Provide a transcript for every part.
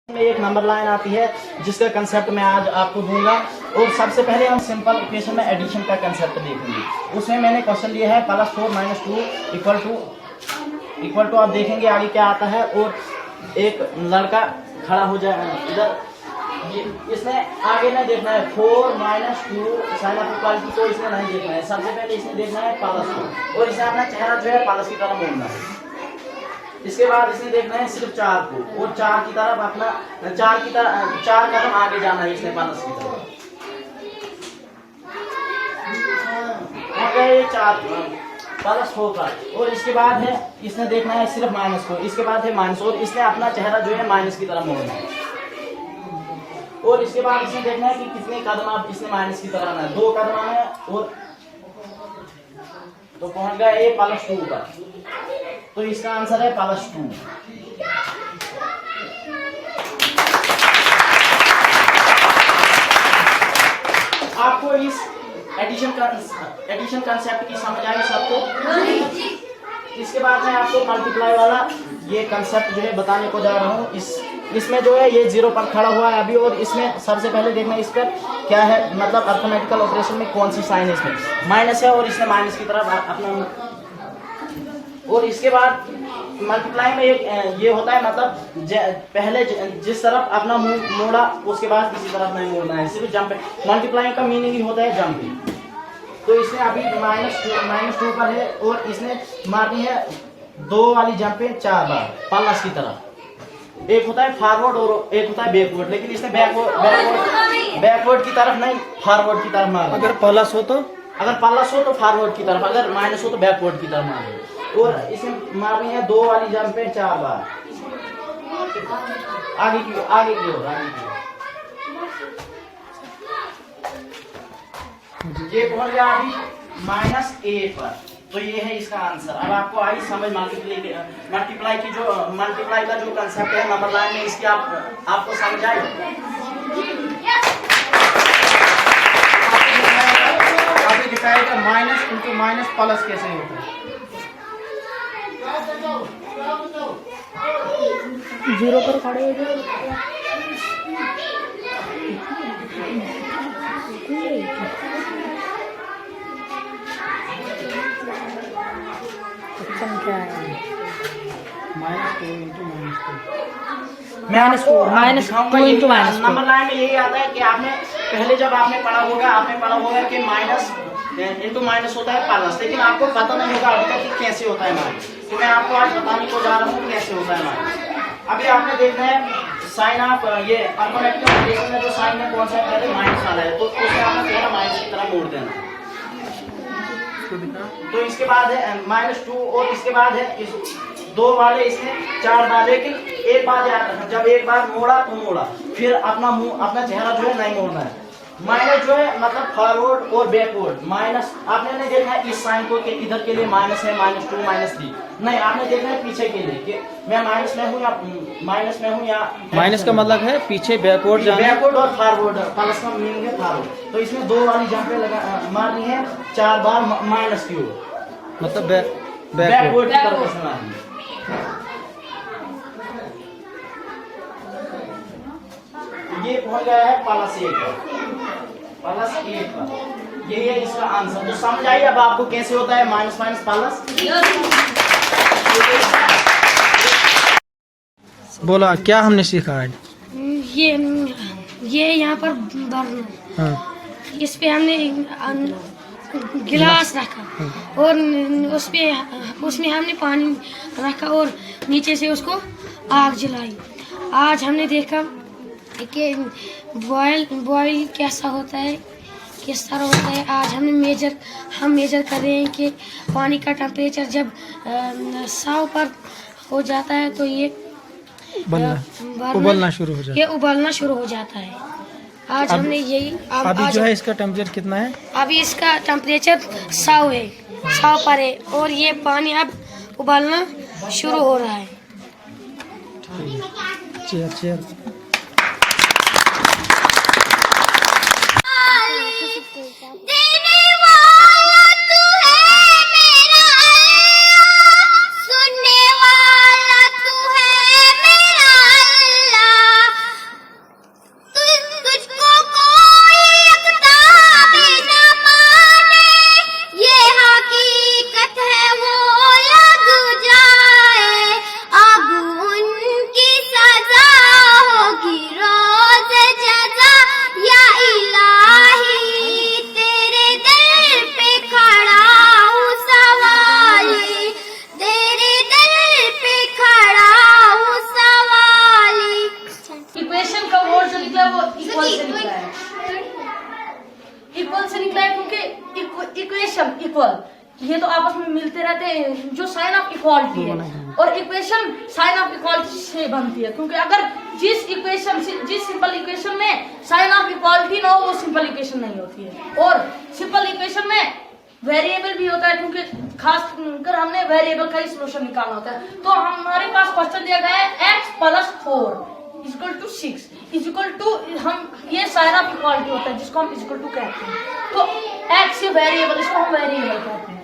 में एक number line आती है जिसका कंसेप्ट मैं आज आपको दूंगा। और सबसे पहले हम सिंपल इक्वेशन में एडिशन का कंसेप्ट देखेंगे। उसमें मैंने क्वेश्चन लिया है +4 - 2 इक्वल टू आप देखेंगे आगे क्या आता है। और एक लड़का खड़ा हो जाए इधर, इसने आगे नहीं देखना है 4 - 2 साइन ऑफ इक्वालिटी, तो इसने नहीं देखना है। सबसे पहले इसने देखना है +2 और इसे अपना चेहरा जो है प्लस की तरफ मोड़ना है। इसके बाद इसने देखना है सिर्फ 4 को और 4 की तरफ अपना 4 कदम आगे जाना है इसने प्लस की तरफ। हो गए ये 4 प्लस होगा। और इसके बाद है इसने देखना है सिर्फ माइनस को। इसके बाद है माइनस और इसने अपना चेहरा जो है माइनस की तरफ मोड़ना है। और इसके बाद इसने देखना है कि कितने कदम आप इसने माइनस की तरफ आना है। 2 कदम आना है और तो पहुंच गया ये +2 पर। तो इसका आंसर है +2। आपको इस एडिशन कंसेप्ट की समझ आई सबको? इसके बाद मैं आपको मल्टीप्लाई वाला ये कंसेप्ट जो है बताने को जा रहा हूँ। इसमें जो है ये 0 पर खड़ा हुआ है अभी, और इसमें सबसे पहले देखना इस पर क्या है, मतलब अर्थमेटिकल ऑपरेशन में कौन सी साइन है। इसमें माइनस है और इसने माइनस की तरफ अपना। और इसके बाद मल्टीप्लाई में ये होता है, मतलब पहले जिस तरफ अपना मुंह मोड़ा उसके बाद किसी तरफ नहीं मोड़ना है, सिर्फ जंप। मल्टीप्लाई का मीनिंग ही होता है जंपिंग। तो इसने अभी -2 पर है और इसने मारनी है 2 वाली जंपें 4 बार प्लस की तरफ। एक होता है फॉरवर्ड और एक होता है बैकवर्ड, लेकिन इसने बैकवर्ड की तरफ नहीं, फॉरवर्ड की तरफ मारना। अगर प्लस हो तो फॉरवर्ड की तरफ, अगर माइनस हो तो बैकवर्ड की तरफ मारना। और इसमें मारनी है 2 वाली जंपें 4 बार आगे की ओर। ये पहुंच गया अभी -8 पर। तो ये है इसका आंसर। अब आपको आई समझ मल्टीप्लाई का जो कंसेप्ट है नंबर लाइन में, इसकी आपको समझ आई? अभी दिखाएगा माइनस इंटू माइनस प्लस कैसे होता है। 0 पर खड़े हो जाओ। संख्या है -2 इंटू -2 इंटू -2। नंबर लाइन में यही आता है कि आपने पहले जब आपने पढ़ा होगा कि माइनस इंटू माइनस होता है प्लस, लेकिन आपको पता नहीं होगा अभी तक कि कैसे होता है माइनस। तो मैं आपको आज बताने को जा रहा हूँ कैसे होता है माइनस। अभी आपने देखना है साइन ऑफ ये अर्थमेटिकल ऑपरेशन में जो साइन है कौन सा है, पहले माइनस वाला है, तो उसमें आपने चेहरा माइनस की तरफ मोड़ देना है। तो इसके बाद है -2 और इसके बाद है 2 वाले इसने 4 बार, लेकिन एक बार जब एक बार मोड़ा तो मोड़ा, फिर अपना चेहरा जो है नहीं मोड़ना है। माइनस जो है मतलब फॉरवर्ड और बैकवर्ड। माइनस आपने नहीं देखना है इस साइन को कि इधर के लिए माइनस है -2 -3, नहीं, आपने देखना है पीछे के लिए कि मैं माइनस में हूँ या माइनस का मतलब है पीछे बैकवर्ड जाना। बैकवर्ड और फॉरवर्ड, प्लस का मीनिंग है फॉरवर्ड। तो इसमें 2 वाली जंपें मारनी है 4 बार माइनस की ओर, मतलब बैकवर्ड की तरफ से मारनी है। ये पहुंच गया है +1 पर। यही है इसका आंसर। तो समझ आइए अब आपको कैसे होता है माइनस प्लस। बोला क्या हमने सीखा आज? ये यहाँ पर भरना। हाँ। इस पे हमने गिलास रखा और उसमें हमने पानी रखा और नीचे से उसको आग जलाई। आज हमने देखा कि बॉयल कैसा होता है, किस तरह होता है। आज हम मेजर कर रहे हैं कि पानी का टेम्परेचर जब 100 पर हो जाता है तो ये उबलना शुरू हो जाता है। ये उबलना शुरू हो जाता है। आज हमने यही अभी जो है इसका टेम्परेचर कितना है? अभी इसका टेम्परेचर 100 है, 100 पर है और ये पानी अब उबलना शुरू हो रहा है। चेयर देने वाला तू है मेरा अल्लाह, सुनने वाला तू है मेरा अल्लाह। इक्वल से निकला है, इक्वल से निकला है क्योंकि इक्वेशन इक्वल ये तो आपस में मिलते रहते हैं, जो साइन ऑफ इक्वालिटी है, और इक्वेशन साइन ऑफ इक्वालिटी से बनती है, क्योंकि अगर जिस सिंपल इक्वेशन में साइन ऑफ इक्वालिटी ना हो वो सिंपल इक्वेशन नहीं होती है। और सिंपल इक्वेशन में वेरिएबल भी होता है, क्योंकि खास कर हमने वेरिएबल का ही सोल्यूशन निकालना होता है। तो हमारे पास क्वेश्चन दिया गया है x + 4 equal to 6 equal to, हम ये साइन ऑफ इक्वालिटी होता है जिसको हम इक्वल टू कहते हैं। तो x ये वेरिएबल, इसको हम वेरिएबल कहते हैं।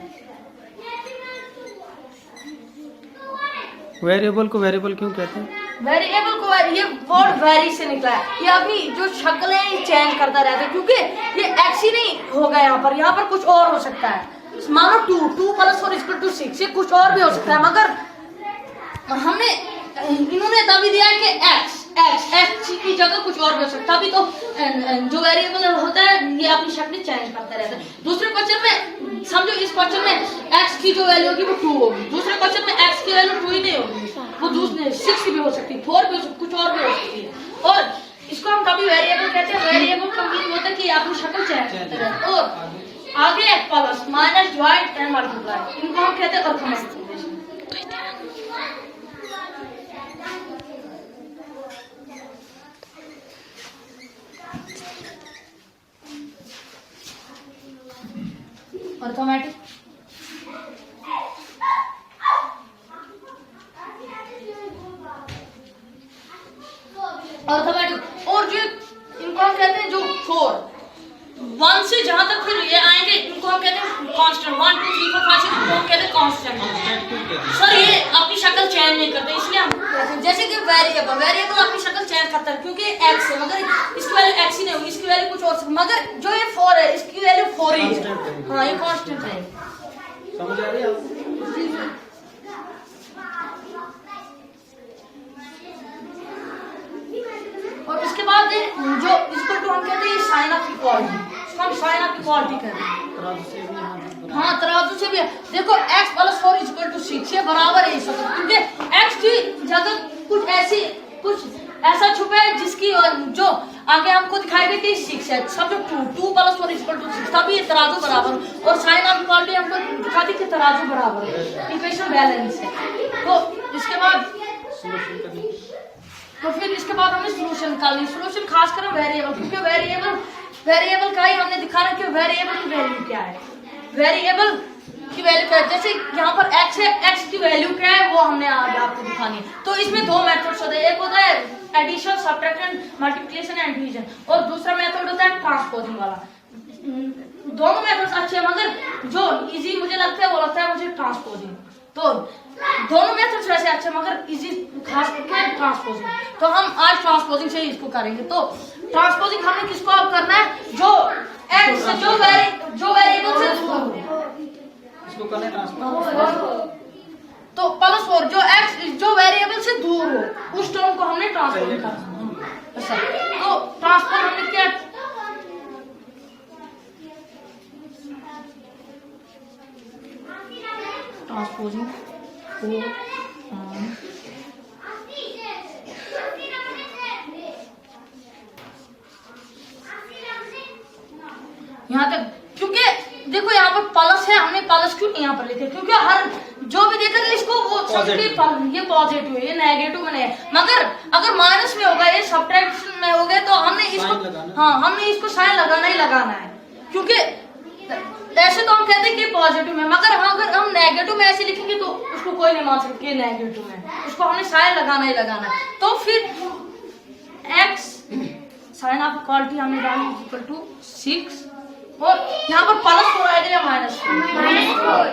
वेरिएबल को वेरिएबल क्यों कहते हैं? वेरिएबल को ये वर्ड वेरी से निकला है, ये अपनी जो शक्ल है चेंज करता रहता है, क्योंकि ये x ही नहीं होगा, यहाँ पर कुछ और हो सकता है। मानो 2 + 4 = 6, ये कुछ और भी हो सकता है, मगर हमने इन्होंने तभी दिया है कि x की जगह कुछ और भी हो सकता है। अभी तो जो वेरिएबल होता है ये अपनी शक्ल चेंज करता रहता है। दूसरे क्वेश्चन में समझो, इस क्वेश्चन में x की जो वैल्यू होगी वो 2 होगी, दूसरे क्वेश्चन में x की वैल्यू 2 ही नहीं होगी, वो दूसरे 6 भी हो सकती है, 4 भी हो सकती, कुछ और भी हो सकती है। और इसको हम कभी वेरिएबल कहते हैं। वेरिएबल का मीनिंग होता है कि अपनी शक्ल चेंज करता रहता है। और आगे plus minus divide and multiply, इनको हम कहते हैं अर्थमेटिक। अर्थमेटिक और जो इनको हम कहते हैं जो 1 से जहां तक फिर ये आएंगे इनको हम कहते हैं कांस्टेंट। 1 2 3 4 5 इनको हम कहते हैं कांस्टेंट। सर ये अपनी शक्ल चेंज नहीं करते, इसलिए हम कहते हैं जैसे कि वेरिएबल अपनी शक्ल चेंज करता है क्योंकि x है, मगर इसकी वैल्यू x ही नहीं होगी, इसकी वैल्यू कुछ और, मगर जो ये 4 है इसकी वैल्यू 4 ही है। हाँ, ये कांस्टेंट है। समझ आ रही है? और इसके बाद जो इसको तो हम कहते हैं साइन ऑफ इक्वालिटी, इसको हम साइन ऑफ इक्वालिटी कहते हैं। हाँ, तराजू से भी देखो x + 4 = 6, ये बराबर है इस वक्त, क्योंकि x की जगह कुछ ऐसा छुपा है जिसकी जो आगे हमको दिखाई गई थी 6 है। सब जो 2 + 4 = 6, तभी ये तराजू बराबर, और साइन ऑफ इक्वालिटी हमको दिखाती कि तराजू बराबर है, इक्वेशन बैलेंस है। तो इसके बाद फिर इसके बाद हमने सोल्यूशन निकालनी। सोल्यूशन खासकर वेरिएबल, क्योंकि वेरिएबल का ही हमने दिखाना कि वेरिएबल की वैल्यू क्या है। वेरिएबल की वैल्यू क्या है, जैसे यहाँ पर x है, x की वैल्यू क्या है वो हमने आज आपको दिखानी है। तो इसमें 2 मेथड्स होते हैं, एक होता है addition, subtraction, multiplication and division, और दूसरा मेथड होता है ट्रांसपोजिंग वाला। दोनों मेथड्स अच्छे हैं, मगर जो इजी मुझे लगता है वो लगता है मुझे ट्रांसपोजिंग। तो दोनों मेथड्स वैसे अच्छे, मगर इजी खास करके ट्रांसपोजिंग। तो हम आज ट्रांसपोजिंग से ही इसको करेंगे। तो ट्रांसपोजिंग हमने किसको अब करना है, जो x से जो वेरिएबल से दूर हो, इसको करना है ट्रांसफर। तो +4 जो x जो वेरिएबल से दूर हो उस टर्म को हमने ट्रांसपोजिंग करना है। तो ट्रांसफर हमने क्या, ट्रांसपोजिंग यहाँ तक, क्योंकि देखो यहाँ पर प्लस है, हमने प्लस क्यों नहीं यहाँ पर लिखे, क्योंकि हर जो भी देखेगा इसको वो समझे ये पॉजिटिव है, ये नेगेटिव में नहीं है। मगर अगर माइनस में होगा, ये सब्ट्रैक्शन में हो गए, तो हमने इसको हमने इसको साइन लगाना ही लगाना है, क्योंकि ऐसे तो हम कहते हैं कि पॉजिटिव में, मगर अगर हम नेगेटिव में ऐसे लिखेंगे तो उसको कोई नहीं मान सकता कि नेगेटिव में, उसको हमने साइन लगाना ही लगाना है। तो फिर x साइन ऑफ इक्वालिटी हमने डाली = 6, और यहाँ पर +4 आएगा या -4?